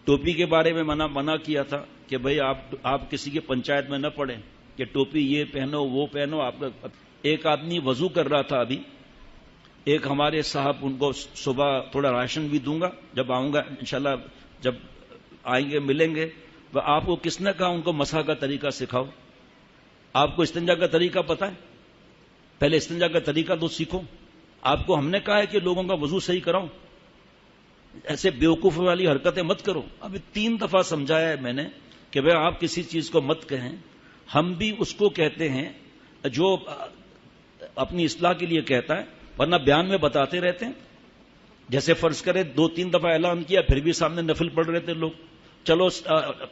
ٹوپی کے بارے میں منع کیا تھا کہ بھئی آپ کسی کی پنچایت میں نہ پڑیں کہ ٹوپی یہ پہنو وہ پہنو. ایک آدمی وضو کر رہا تھا ابھی, ایک ہمارے صاحب, ان کو صبح تھوڑا راشن بھی دوں گا جب آؤں گا انشاءاللہ, جب آئیں گے ملیں گے. آپ کو کس نے کہا ان کو مسح کا طریقہ سکھاؤ؟ آپ کو استنجا کا طریقہ پتا ہے؟ پہلے استنجا کا طریقہ تو سیکھو. آپ کو ہم نے کہا ہے کہ لوگوں کا وضو صحیح کراؤ؟ ایسے بیوقوف والی حرکتیں مت کرو. ابھی 3 دفعہ سمجھایا ہے میں نے کہ بھئی آپ کسی چیز کو مت کہیں. ہم بھی اس کو کہتے ہیں جو اپنی اصلاح کے لیے کہتا ہے, ورنہ بیان میں بتاتے رہتے ہیں. جیسے فرض کرے 2-3 دفعہ اعلان کیا, پھر بھی سامنے نفل پڑھ رہے تھے لوگ. چلو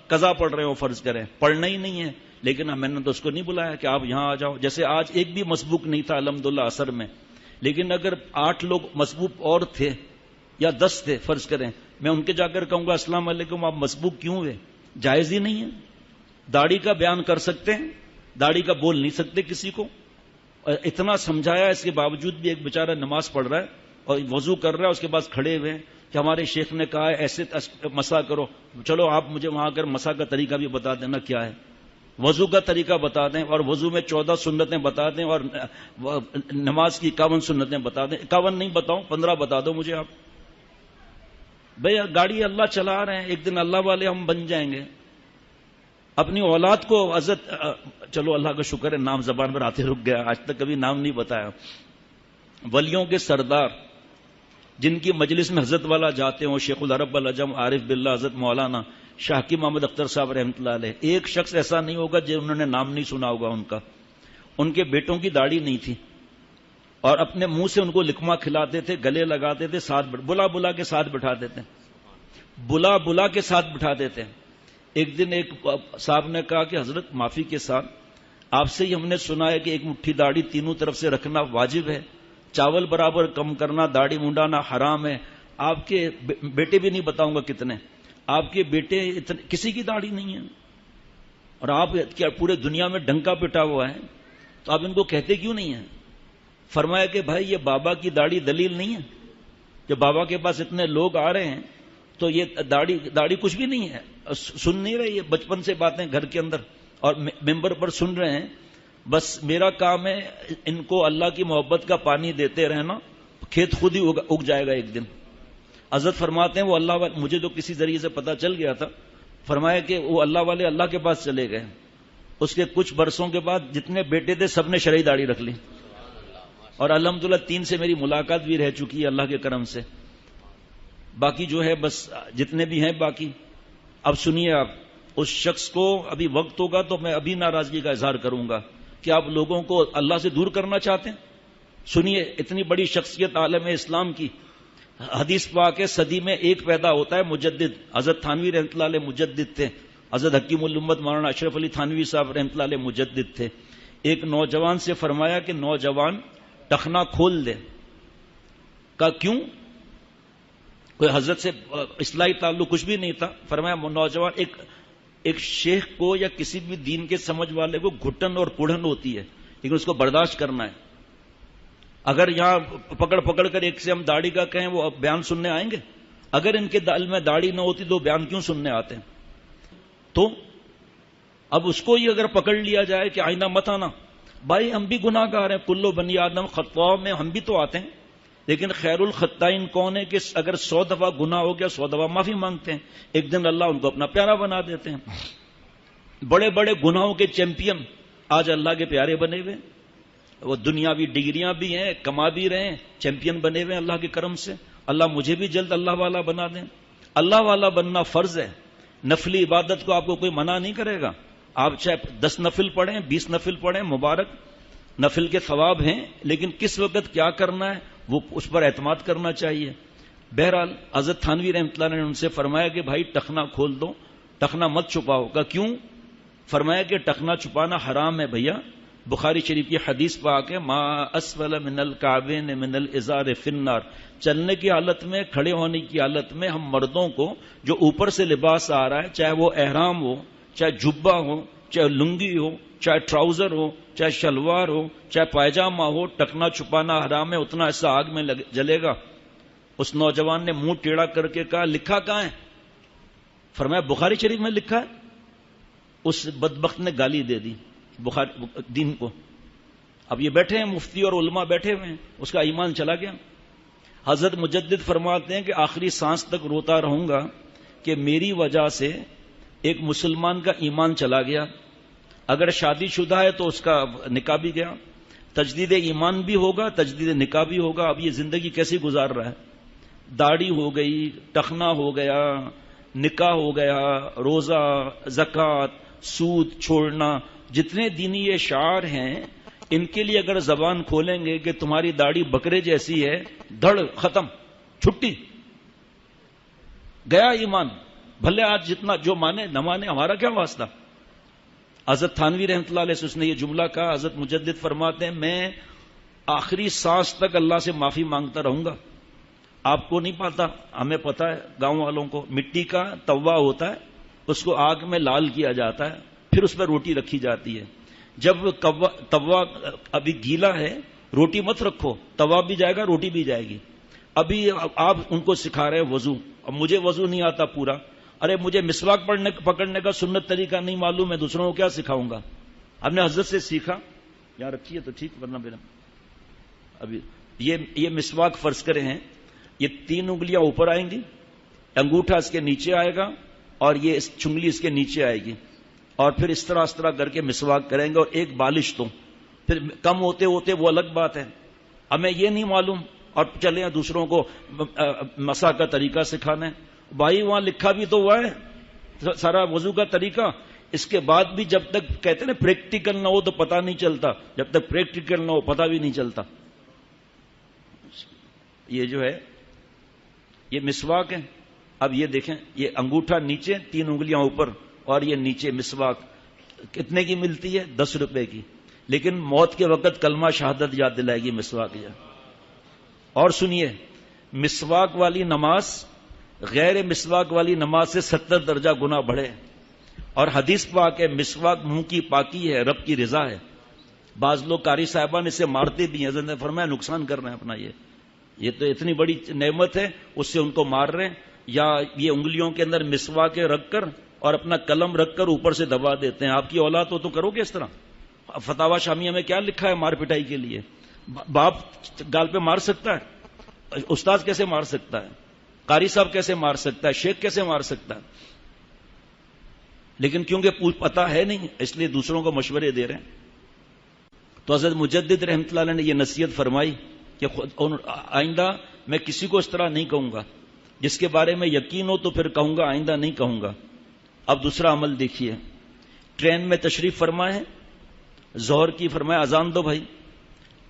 قضا پڑھ رہے ہو, فرض کریں پڑھنا ہی نہیں ہے, لیکن میں نے تو اس کو نہیں بلایا کہ آپ یہاں آ جاؤ. جیسے آج ایک بھی مسبوق نہیں تھا الحمدللہ عصر میں, لیکن اگر 8 لوگ مسبوق اور تھے یا 10 تھے فرض کریں, میں ان کے جا کر کہوں گا السلام علیکم آپ مسبوق کیوں ہوئے؟ جائز ہی نہیں ہے. داڑھی کا بیان کر سکتے ہیں, داڑھی کا بول نہیں سکتے کسی کو. اتنا سمجھایا, اس کے باوجود بھی ایک بیچارہ نماز پڑھ رہا ہے اور وضو کر رہا ہے, اس کے بعد کھڑے ہوئے ہیں کہ ہمارے شیخ نے کہا ہے ایسے مسح کرو. چلو آپ مجھے وہاں کر مسح کا طریقہ بھی بتا دینا کیا ہے, وضو کا طریقہ بتا دیں, اور وضو میں 14 سنتیں بتا دیں, اور نماز کی 51 سنتیں بتا دیں. 51 نہیں بتاؤں, 15 بتا دو مجھے آپ. بھئی گاڑی اللہ چلا رہے ہیں, ایک دن اللہ والے ہم بن جائیں گے. اپنی اولاد کو عزت, چلو اللہ کا شکر ہے نام زبان پر آتے رک گیا, آج تک کبھی نام نہیں بتایا. ولیوں کے سردار جن کی مجلس میں حضرت والا جاتے ہوں, شیخ العرب العجم عارف باللہ حضرت مولانا شاہکی محمد اختر صاحب رحمۃ اللہ علیہ, ایک شخص ایسا نہیں ہوگا جنہوں نے نام نہیں سنا ہوگا ان کا. ان کے بیٹوں کی داڑھی نہیں تھی اور اپنے منہ سے ان کو لقمہ کھلاتے تھے, گلے لگاتے تھے, ساتھ بلا کے ساتھ بٹھاتے تھے, بلا کے ساتھ بٹھاتے تھے. ایک دن ایک صاحب نے کہا کہ حضرت معافی کے ساتھ آپ سے ہی ہم نے سنا ہے کہ ایک مٹھی داڑھی تینوں طرف سے رکھنا واجب ہے, چاول برابر کم کرنا, داڑھی منڈانا حرام ہے. آپ کے بیٹے بھی نہیں بتاؤں گا کتنے, آپ کے بیٹے کسی کی داڑھی نہیں ہے, اور آپ کیا پورے دنیا میں ڈنکا پٹا ہوا ہے, تو آپ ان کو کہتے کیوں نہیں ہیں؟ فرمایا کہ بھائی یہ بابا کی داڑھی دلیل نہیں ہے, کہ بابا کے پاس اتنے لوگ آ رہے ہیں تو یہ داڑھی کچھ بھی نہیں ہے. سن نہیں رہے, یہ بچپن سے باتیں گھر کے اندر اور ممبر پر سن رہے ہیں. بس میرا کام ہے ان کو اللہ کی محبت کا پانی دیتے رہنا, کھیت خود ہی اگ جائے گا ایک دن. حضرت فرماتے ہیں وہ اللہ والے, مجھے جو کسی ذریعے سے پتا چل گیا تھا, فرمایا کہ وہ اللہ والے اللہ کے پاس چلے گئے. اس کے کچھ برسوں کے بعد جتنے بیٹے تھے سب نے شرعی داڑھی رکھ لی, اور الحمدللہ 3 سے میری ملاقات بھی رہ چکی ہے اللہ کے کرم سے. باقی جو ہے بس جتنے بھی ہیں باقی. اب سنیے, آپ اس شخص کو ابھی وقت ہوگا تو میں ابھی ناراضگی کا اظہار کروں گا کہ آپ لوگوں کو اللہ سے دور کرنا چاہتے ہیں. سنیے, اتنی بڑی شخصیت عالم اسلام کی, حدیث پاک ہے صدی میں ایک پیدا ہوتا ہے مجدد. حضرت تھانوی رحمۃ اللہ علیہ مجدد تھے, حضرت حکیم الامت مولانا اشرف علی تھانوی صاحب رحمۃ اللہ علیہ مجدد تھے. ایک نوجوان سے فرمایا کہ نوجوان ٹخنا کھول دے. کہا کیوں؟ کوئی حضرت سے اصلاحی تعلق کچھ بھی نہیں تھا. فرمایا نوجوان ایک شیخ کو یا کسی بھی دین کے سمجھ والے کو گھٹن اور پڑھن ہوتی ہے, لیکن اس کو برداشت کرنا ہے. اگر یہاں پکڑ کر ایک سے ہم داڑھی کا کہیں وہ بیان سننے آئیں گے؟ اگر ان کے دل میں داڑھی نہ ہوتی تو بیان کیوں سننے آتے ہیں؟ تو اب اس کو ہی اگر پکڑ لیا جائے کہ آئینہ مت آنا. بھائی ہم بھی گناہ گار ہیں, کلو بنی آدم خطاء میں ہم بھی تو آتے ہیں, لیکن خیر الخطائین کون ہے کہ اگر 100 دفعہ گناہ ہو گیا 100 دفعہ معافی مانگتے ہیں, ایک دن اللہ ان کو اپنا پیارا بنا دیتے ہیں. بڑے بڑے گناہوں کے چیمپئن آج اللہ کے پیارے بنے ہوئے, وہ دنیاوی ڈگریاں بھی ہیں, کما بھی رہے ہیں, چیمپئن بنے ہوئے اللہ کے کرم سے. اللہ مجھے بھی جلد اللہ والا بنا دیں. اللہ والا بننا فرض ہے, نفلی عبادت کو آپ کو کوئی منع نہیں کرے گا. آپ چاہے 10 نفل پڑھیں 20 نفل پڑھیں, مبارک نفل کے ثواب ہیں, لیکن کس وقت کیا کرنا ہے وہ اس پر اعتماد کرنا چاہیے. بہرحال حضرت تھانوی رحمۃ اللہ نے ان سے فرمایا کہ بھائی ٹخنا کھول دو, ٹخنا مت چھپاؤ. کا کیوں؟ فرمایا کہ ٹخنا چھپانا حرام ہے بھیا. بخاری شریف کی حدیث پاک ہے, ما اسفل من الکعبین من الازار فی النار. چلنے کی حالت میں, کھڑے ہونے کی حالت میں ہم مردوں کو جو اوپر سے لباس آ رہا ہے, چاہے وہ احرام ہو, چاہے جبہ ہو, چاہے لنگی ہو, چاہے ٹراؤزر ہو, چاہے شلوار ہو, چاہے پائجامہ ہو, ٹکنا چھپانا حرام ہے. اتنا ایسا آگ میں جلے گا. اس نوجوان نے منہ ٹیڑھا کر کے کہا لکھا کہاں ہے؟ فرمایا بخاری شریف میں لکھا ہے؟ اس بدبخت نے گالی دے دی بخاری دین کو. اب یہ بیٹھے ہیں مفتی اور علماء بیٹھے ہوئے ہیں, اس کا ایمان چلا گیا. حضرت مجدد فرماتے ہیں کہ آخری سانس تک روتا رہوں گا کہ میری وجہ سے ایک مسلمان کا ایمان چلا گیا. اگر شادی شدہ ہے تو اس کا نکاح بھی گیا, تجدید ایمان بھی ہوگا, تجدید نکاح بھی ہوگا. اب یہ زندگی کیسی گزار رہا ہے؟ داڑھی ہو گئی, ٹخنا ہو گیا, نکاح ہو گیا, روزہ, زکوٰۃ, سود چھوڑنا, جتنے دینی یہ شعار ہیں ان کے لیے اگر زبان کھولیں گے کہ تمہاری داڑھی بکرے جیسی ہے, دھڑ ختم, چھٹی, گیا ایمان. بھلے آج جتنا جو مانے نہ مانے, ہمارا کیا واسطہ. حضرت تھانوی رحمۃ اللہ علیہ اس نے یہ جملہ کہا. حضرت مجدد فرماتے ہیں میں آخری سانس تک اللہ سے معافی مانگتا رہوں گا. آپ کو نہیں پتا, ہمیں پتا ہے, گاؤں والوں کو. مٹی کا توا ہوتا ہے, اس کو آگ میں لال کیا جاتا ہے, پھر اس پر روٹی رکھی جاتی ہے. جب توا ابھی گیلا ہے, روٹی مت رکھو, توا بھی جائے گا, روٹی بھی جائے گی. ابھی آپ ان کو سکھا رہے ہیں وضو. اب مجھے وضو نہیں آتا پورا, ارے مجھے مسواک پکڑنے کا سنت طریقہ نہیں معلوم ہے, دوسروں کو کیا سکھاؤں گا. ہم نے حضرت سے سیکھا, یہاں رکھیے تو ٹھیک, ورنہ میرا ابھی یہ مسواک فرض کرے ہیں, یہ 3 انگلیاں اوپر آئیں گی, انگوٹھا اس کے نیچے آئے گا, اور یہ چنگلی اس کے نیچے آئے گی, اور پھر اس طرح کر کے مسواک کریں گے, اور ایک بالش تو پھر کم ہوتے ہوتے وہ الگ بات ہے. ہمیں یہ نہیں معلوم اور چلے دوسروں کو مسا کا طریقہ سکھانا ہے. بھائی وہاں لکھا بھی تو ہوا ہے سارا وضو کا طریقہ. اس کے بعد بھی جب تک کہتے ہیں نا پریکٹیکل نہ ہو تو پتہ نہیں چلتا, جب تک پریکٹیکل نہ ہو پتہ بھی نہیں چلتا. یہ جو ہے یہ مسواک ہے. اب یہ دیکھیں, یہ انگوٹھا نیچے, 3 انگلیاں اوپر, اور یہ نیچے مسواک. کتنے کی ملتی ہے؟ 10 روپے کی. لیکن موت کے وقت کلمہ شہادت یاد دلائے گی مسواک. اور سنیے, مسواک والی نماز غیر مسواک والی نماز سے 70 درجہ گنا بڑھے. اور حدیث پاک ہے مسواک منہ کی پاکی ہے, رب کی رضا ہے. بعض لوگ قاری صاحبان اسے مارتے بھی ہیں, حضرت نے فرمایا نقصان کر رہے ہیں اپنا. یہ تو اتنی بڑی نعمت ہے, اس سے ان کو مار رہے ہیں. یا یہ انگلیوں کے اندر مسواک رکھ کر اور اپنا قلم رکھ کر اوپر سے دبا دیتے ہیں. آپ کی اولاد ہو تو کرو گے اس طرح؟ فتاوی شامیہ میں کیا لکھا ہے مار پٹائی کے لیے؟ باپ گال پہ مار سکتا ہے؟ استاد کیسے مار سکتا ہے؟ قاری صاحب کیسے مار سکتا ہے؟ شیخ کیسے مار سکتا ہے؟ لیکن کیونکہ پتا ہے نہیں, اس لیے دوسروں کو مشورے دے رہے ہیں. تو حضرت مجدد رحمۃ اللہ علیہ نے یہ نصیحت فرمائی کہ آئندہ میں کسی کو اس طرح نہیں کہوں گا. جس کے بارے میں یقین ہو تو پھر کہوں گا, آئندہ نہیں کہوں گا. اب دوسرا عمل دیکھیے, ٹرین میں تشریف فرما ہے, ظہر کی فرمایا اذان دو بھائی.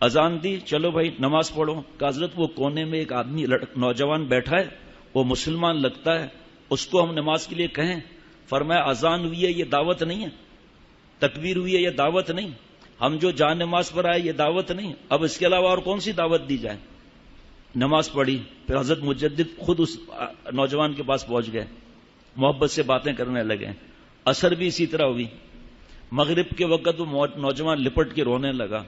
اذان دی, چلو بھائی نماز پڑھو. کہ حضرت وہ کونے میں ایک آدمی نوجوان بیٹھا ہے, وہ مسلمان لگتا ہے, اس کو ہم نماز کے لیے کہیں. فرمایا اذان ہوئی ہے یہ دعوت نہیں ہے, تکبیر ہوئی ہے یہ دعوت نہیں, ہم جو جان نماز پر آئے یہ دعوت نہیں. اب اس کے علاوہ اور کون سی دعوت دی جائے؟ نماز پڑھی. پھر حضرت مجدد خود اس نوجوان کے پاس پہنچ گئے, محبت سے باتیں کرنے لگے. عصر بھی اسی طرح ہوئی. مغرب کے وقت وہ نوجوان لپٹ کے رونے لگا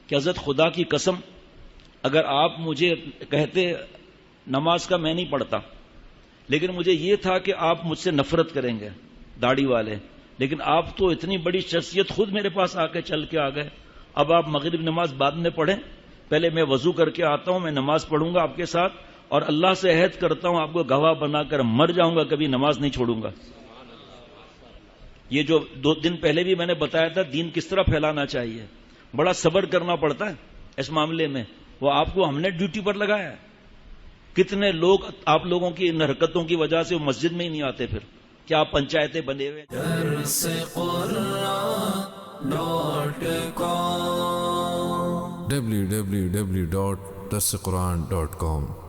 کہ حضرت خدا کی قسم اگر آپ مجھے کہتے نماز کا میں نہیں پڑھتا, لیکن مجھے یہ تھا کہ آپ مجھ سے نفرت کریں گے داڑھی والے, لیکن آپ تو اتنی بڑی شخصیت خود میرے پاس آ کے چل کے آ گئے. اب آپ مغرب نماز بعد میں پڑھیں, پہلے میں وضو کر کے آتا ہوں, میں نماز پڑھوں گا آپ کے ساتھ, اور اللہ سے عہد کرتا ہوں آپ کو گواہ بنا کر مر جاؤں گا, کبھی نماز نہیں چھوڑوں گا. یہ جو 2 دن پہلے بھی میں نے بتایا تھا دین کس طرح پھیلانا چاہیے, بڑا صبر کرنا پڑتا ہے اس معاملے میں. وہ آپ کو ہم نے ڈیوٹی پر لگایا ہے. کتنے لوگ آپ لوگوں کی ان حرکتوں کی وجہ سے وہ مسجد میں ہی نہیں آتے. پھر کیا آپ پنچایتیں بنے ہوئے. www.darsequran.com